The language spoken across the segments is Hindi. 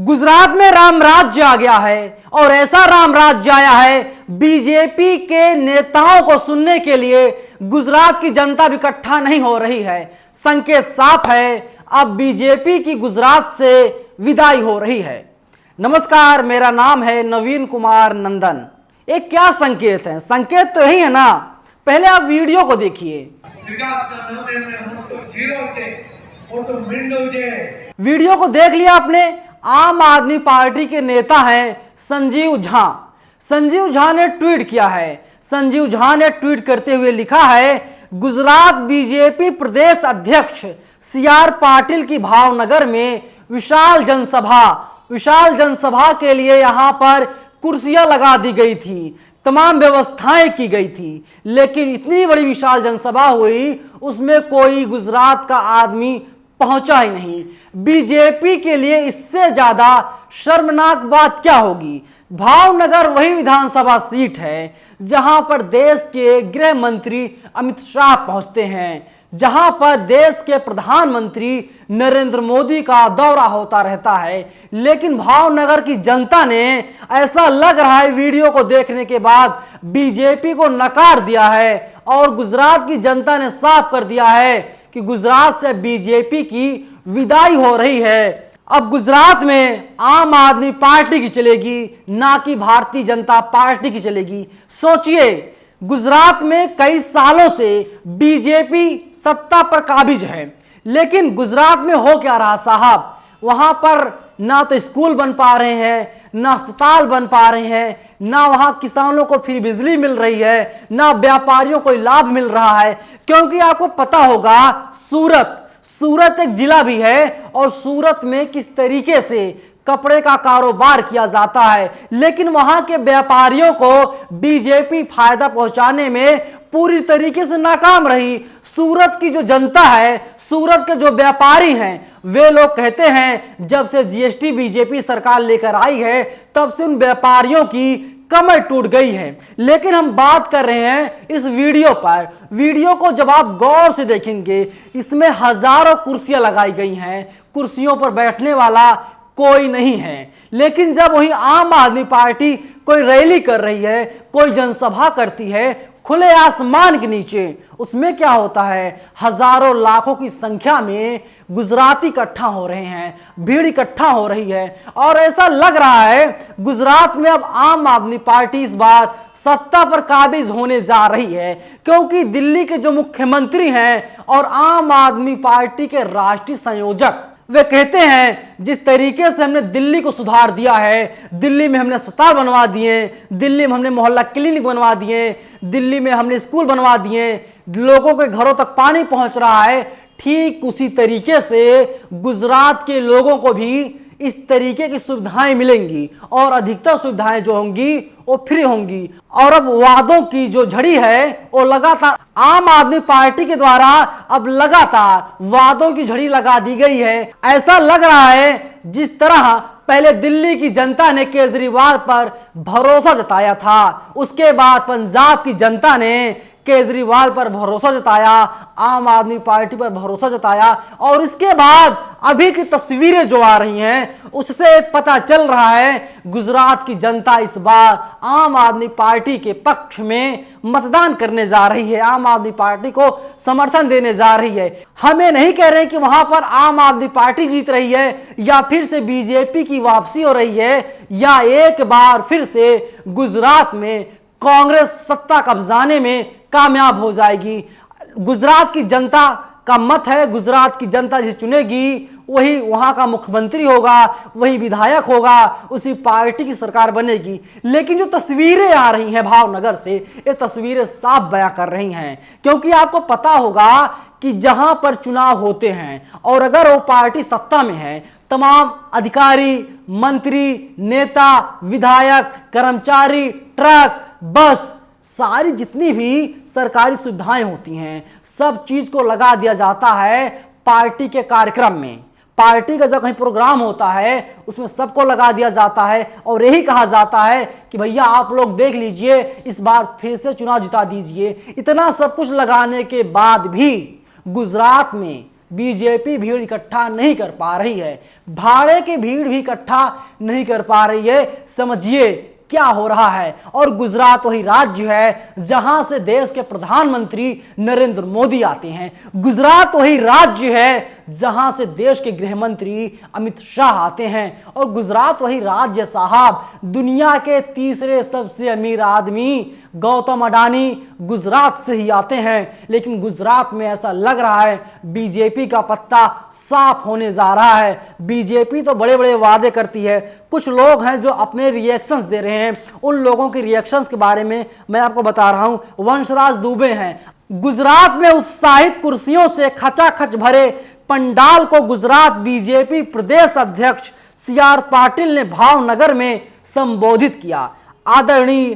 गुजरात में राम राज्य आ गया है और ऐसा राम राज्य आया है, बीजेपी के नेताओं को सुनने के लिए गुजरात की जनता भी इकट्ठा नहीं हो रही है। संकेत साफ है, अब बीजेपी की गुजरात से विदाई हो रही है। नमस्कार, मेरा नाम है नवीन कुमार नंदन। एक क्या संकेत है? संकेत तो यही है ना, पहले आप वीडियो को देखिए। वीडियो को देख लिया आपने? आम आदमी पार्टी के नेता हैं संजीव झा। संजीव झा ने ट्वीट किया है। संजीव झा ने ट्वीट करते हुए लिखा है, गुजरात बीजेपी प्रदेश अध्यक्ष सीआर पाटिल की भावनगर में विशाल जनसभा के लिए यहां पर कुर्सियां लगा दी गई थी, तमाम व्यवस्थाएं की गई थी, लेकिन इतनी बड़ी विशाल जनसभा हुई, उसमें कोई गुजरात का आदमी पहुंचा ही नहीं। बीजेपी के लिए इससे ज्यादा शर्मनाक बात क्या होगी? भावनगर वही विधानसभा सीट है जहां पर देश के गृह मंत्री अमित शाह पहुंचते हैं, जहां पर देश के प्रधानमंत्री नरेंद्र मोदी का दौरा होता रहता है। लेकिन भावनगर की जनता ने, ऐसा लग रहा है वीडियो को देखने के बाद, बीजेपी को नकार दिया है और गुजरात की जनता ने साफ कर दिया है कि गुजरात से बीजेपी की विदाई हो रही है। अब गुजरात में आम आदमी पार्टी की चलेगी, ना कि भारतीय जनता पार्टी की चलेगी। सोचिए, गुजरात में कई सालों से बीजेपी सत्ता पर काबिज है, लेकिन गुजरात में हो क्या रहा साहब? वहां पर ना तो स्कूल बन पा रहे हैं, ना अस्पताल बन पा रहे हैं, ना वहां किसानों को फ्री बिजली मिल रही है, ना व्यापारियों को लाभ मिल रहा है। क्योंकि आपको पता होगा, सूरत एक जिला भी है और सूरत में किस तरीके से कपड़े का कारोबार किया जाता है, लेकिन वहां के व्यापारियों को बीजेपी फायदा पहुंचाने में पूरी तरीके से नाकाम रही। सूरत की जो जनता है, सूरत के जो व्यापारी हैं, वे लोग कहते हैं जब से जीएसटी बीजेपी सरकार लेकर आई है, तब से उन व्यापारियों की कमर टूट गई है। लेकिन हम बात कर रहे हैं इस वीडियो पर। वीडियो को जब आप गौर से देखेंगे, इसमें हजारों कुर्सियां लगाई गई हैं, कुर्सियों पर बैठने वाला कोई नहीं है। लेकिन जब वही आम आदमी पार्टी कोई रैली कर रही है, कोई जनसभा करती है खुले आसमान के नीचे, उसमें क्या होता है? हजारों लाखों की संख्या में गुजराती इकट्ठा हो रहे हैं, भीड़ इकट्ठा हो रही है और ऐसा लग रहा है गुजरात में अब आम आदमी पार्टी इस बार सत्ता पर काबिज होने जा रही है। क्योंकि दिल्ली के जो मुख्यमंत्री हैं और आम आदमी पार्टी के राष्ट्रीय संयोजक, वे कहते हैं जिस तरीके से हमने दिल्ली को सुधार दिया है, दिल्ली में हमने अस्पताल बनवा दिए, दिल्ली में हमने मोहल्ला क्लिनिक बनवा दिए, दिल्ली में हमने स्कूल बनवा दिए, लोगों के घरों तक पानी पहुंच रहा है, ठीक उसी तरीके से गुजरात के लोगों को भी इस तरीके की सुविधाएं मिलेंगी और अधिकतर सुविधाएं जो होंगी वो फ्री होंगी। और अब वादों की जो झड़ी है वो लगातार आम आदमी पार्टी के द्वारा अब लगातार वादों की झड़ी लगा दी गई है। ऐसा लग रहा है जिस तरह पहले दिल्ली की जनता ने केजरीवाल पर भरोसा जताया था, उसके बाद पंजाब की जनता ने केजरीवाल पर भरोसा जताया, आम आदमी पार्टी पर भरोसा जताया, और इसके बाद अभी की तस्वीरें जो आ रही हैं उससे पता चल रहा है गुजरात की जनता इस बार आम आदमी पार्टी के पक्ष में मतदान करने जा रही है, आम आदमी पार्टी को समर्थन देने जा रही है। हमें नहीं कह रहे कि वहां पर आम आदमी पार्टी जीत रही है या फिर से बीजेपी की वापसी हो रही है या एक बार फिर से गुजरात में कांग्रेस सत्ता कब्जाने में कामयाब हो जाएगी। गुजरात की जनता का मत है, गुजरात की जनता जिसे चुनेगी वही वहां का मुख्यमंत्री होगा, वही विधायक होगा, उसी पार्टी की सरकार बनेगी। लेकिन जो तस्वीरें आ रही हैं भावनगर से, ये तस्वीरें साफ बयां कर रही हैं। क्योंकि आपको पता होगा कि जहां पर चुनाव होते हैं और अगर वो पार्टी सत्ता में है, तमाम अधिकारी, मंत्री, नेता, विधायक, कर्मचारी, ट्रक, बस, सारी जितनी भी सरकारी सुविधाएं होती हैं, सब चीज को लगा दिया जाता है पार्टी के कार्यक्रम में। पार्टी का जब कहीं प्रोग्राम होता है उसमें सबको लगा दिया जाता है और यही कहा जाता है कि भैया आप लोग देख लीजिए, इस बार फिर से चुनाव जिता दीजिए। इतना सब कुछ लगाने के बाद भी गुजरात में बीजेपी भीड़ इकट्ठा नहीं कर पा रही है, भाड़े की भीड़ भी इकट्ठा नहीं कर पा रही है। समझिए क्या हो रहा है। और गुजरात वही राज्य है जहां से देश के प्रधानमंत्री नरेंद्र मोदी आते हैं। गुजरात वही राज्य है जहां से देश के गृह मंत्री अमित शाह आते हैं। और गुजरात वही राज्य साहब, दुनिया के तीसरे सबसे अमीर आदमी गौतम अडानी गुजरात से ही आते हैं। लेकिन गुजरात में ऐसा लग रहा है बीजेपी का पत्ता साफ होने जा रहा है। बीजेपी तो बड़े बड़े वादे करती है, कुछ लोग हैं जो अपने रिएक्शंस दे रहे हैं। उन लोगों के रिएक्शंस के बारे में मैं आपको बता रहा हूं। वंशराज दुबे हैं। गुजरात में उत्साहित कुर्सियों से खचाखच भरे पंडाल को गुजरात बीजेपी प्रदेश अध्यक्ष CR पाटिल ने भावनगर में संबोधित किया। आदरणीय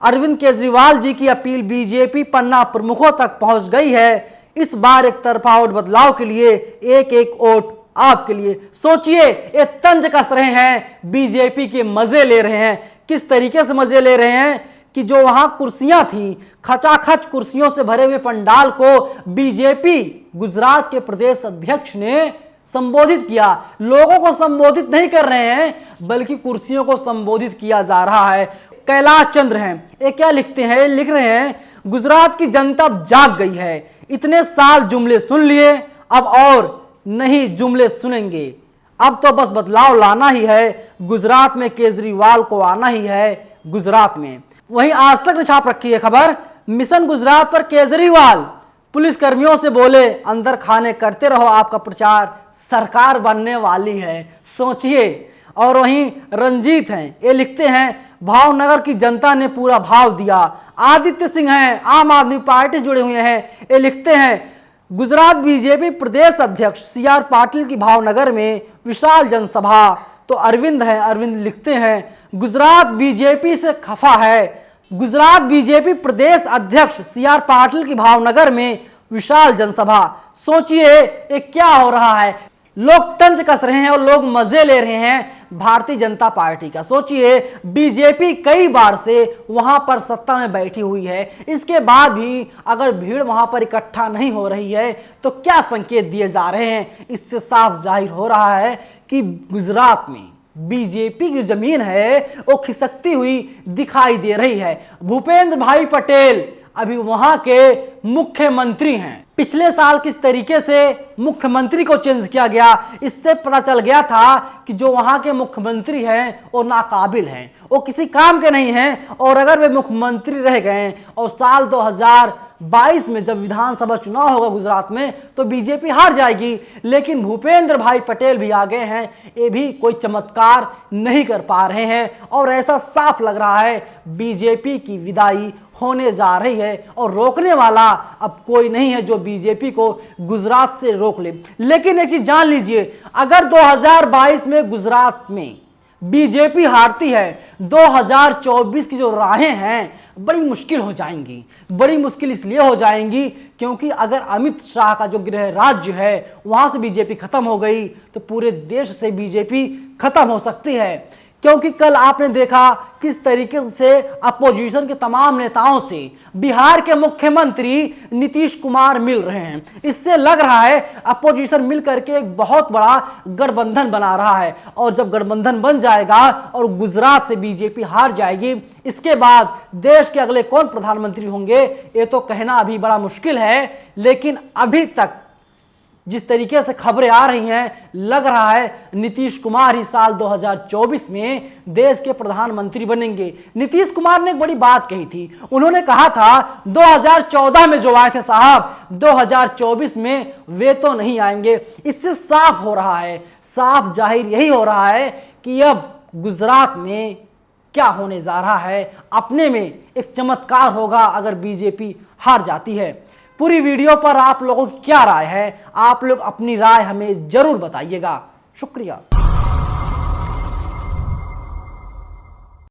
अरविंद केजरीवाल जी की अपील बीजेपी पन्ना प्रमुखों तक पहुंच गई है। इस बार एक तरफा वोट बदलाव के लिए एक एक वोट आपके लिए। सोचिए, ये तंज कस रहे हैं, बीजेपी के मजे ले रहे हैं। किस तरीके से मजे ले रहे हैं कि जो वहां कुर्सियां थी, खचाखच कुर्सियों से भरे हुए पंडाल को बीजेपी गुजरात के प्रदेश अध्यक्ष ने संबोधित किया। लोगों को संबोधित नहीं कर रहे हैं, बल्कि कुर्सियों को संबोधित किया जा रहा है। कैलाश चंद्र हैं, ये क्या लिखते हैं? लिख रहे हैं, गुजरात की जनता अब जाग गई है। इतने साल जुमले सुन लिए, अब और नहीं जुमले सुनेंगे। अब तो बस बदलाव लाना ही है। गुजरात में केजरीवाल को आना ही है। गुजरात में वहीं आज तक ने छाप रखी है खबर, मिशन गुजरात पर केजरीवाल पुलिस कर्मियों से बोले, अंदर खाने करते रहो, आपका प्रचार सरकार बनने वाली है। सोचिए। और वहीं रंजीत हैं, ये लिखते हैं, भावनगर की जनता ने पूरा भाव दिया। आदित्य सिंह हैं, आम आदमी पार्टी से जुड़े हुए हैं, ये लिखते हैं, गुजरात बीजेपी प्रदेश अध्यक्ष CR पाटिल की भावनगर में विशाल जनसभा। तो अरविंद है, अरविंद लिखते हैं, गुजरात बीजेपी से खफा है। गुजरात बीजेपी प्रदेश अध्यक्ष CR पाटिल की भावनगर में विशाल जनसभा। सोचिए ये क्या हो रहा है। लोग तंज कस रहे हैं और लोग मजे ले रहे हैं भारतीय जनता पार्टी का। सोचिए, बीजेपी कई बार से वहां पर सत्ता में बैठी हुई है, इसके बाद भी अगर भीड़ वहां पर इकट्ठा नहीं हो रही है तो क्या संकेत दिए जा रहे हैं? इससे साफ जाहिर हो रहा है कि गुजरात में बीजेपी की जमीन है वो खिसकती हुई दिखाई दे रही है। भूपेंद्र भाई पटेल अभी वहां के मुख्यमंत्री हैं। पिछले साल किस तरीके से मुख्यमंत्री को चेंज किया गया, इससे पता चल गया था कि जो वहां के मुख्यमंत्री हैं वो नाकाबिल हैं, वो किसी काम के नहीं हैं। और अगर वे मुख्यमंत्री रह गए और साल 2022 में जब विधानसभा चुनाव होगा गुजरात में तो बीजेपी हार जाएगी। लेकिन भूपेंद्र भाई पटेल भी आ गए हैं, ये भी कोई चमत्कार नहीं कर पा रहे हैं। और ऐसा साफ लग रहा है बीजेपी की विदाई होने जा रही है और रोकने वाला अब कोई नहीं है जो बीजेपी को गुजरात से रोक ले। लेकिन एक चीज जान लीजिए, अगर 2022 में गुजरात में बीजेपी हारती है, 2024 की जो राहें हैं बड़ी मुश्किल हो जाएंगी। बड़ी मुश्किल इसलिए हो जाएंगी क्योंकि अगर अमित शाह का जो गृह राज्य है वहां से बीजेपी खत्म हो गई तो पूरे देश से बीजेपी खत्म हो सकती है। क्योंकि कल आपने देखा किस तरीके से अपोजिशन के तमाम नेताओं से बिहार के मुख्यमंत्री नीतीश कुमार मिल रहे हैं। इससे लग रहा है अपोजिशन मिल करके एक बहुत बड़ा गठबंधन बना रहा है। और जब गठबंधन बन जाएगा और गुजरात से बीजेपी हार जाएगी, इसके बाद देश के अगले कौन प्रधानमंत्री होंगे ये तो कहना अभी बड़ा मुश्किल है। लेकिन अभी तक जिस तरीके से खबरें आ रही हैं, लग रहा है नीतीश कुमार ही साल 2024 में देश के प्रधानमंत्री बनेंगे। नीतीश कुमार ने एक बड़ी बात कही थी, उन्होंने कहा था 2014 में जो आए थे साहब, 2024 में वे तो नहीं आएंगे। इससे साफ हो रहा है, साफ जाहिर यही हो रहा है कि अब गुजरात में क्या होने जा रहा है। अपने में एक चमत्कार होगा अगर बीजेपी हार जाती है। पूरी वीडियो पर आप लोगों की क्या राय है? आप लोग अपनी राय हमें जरूर बताइएगा। शुक्रिया।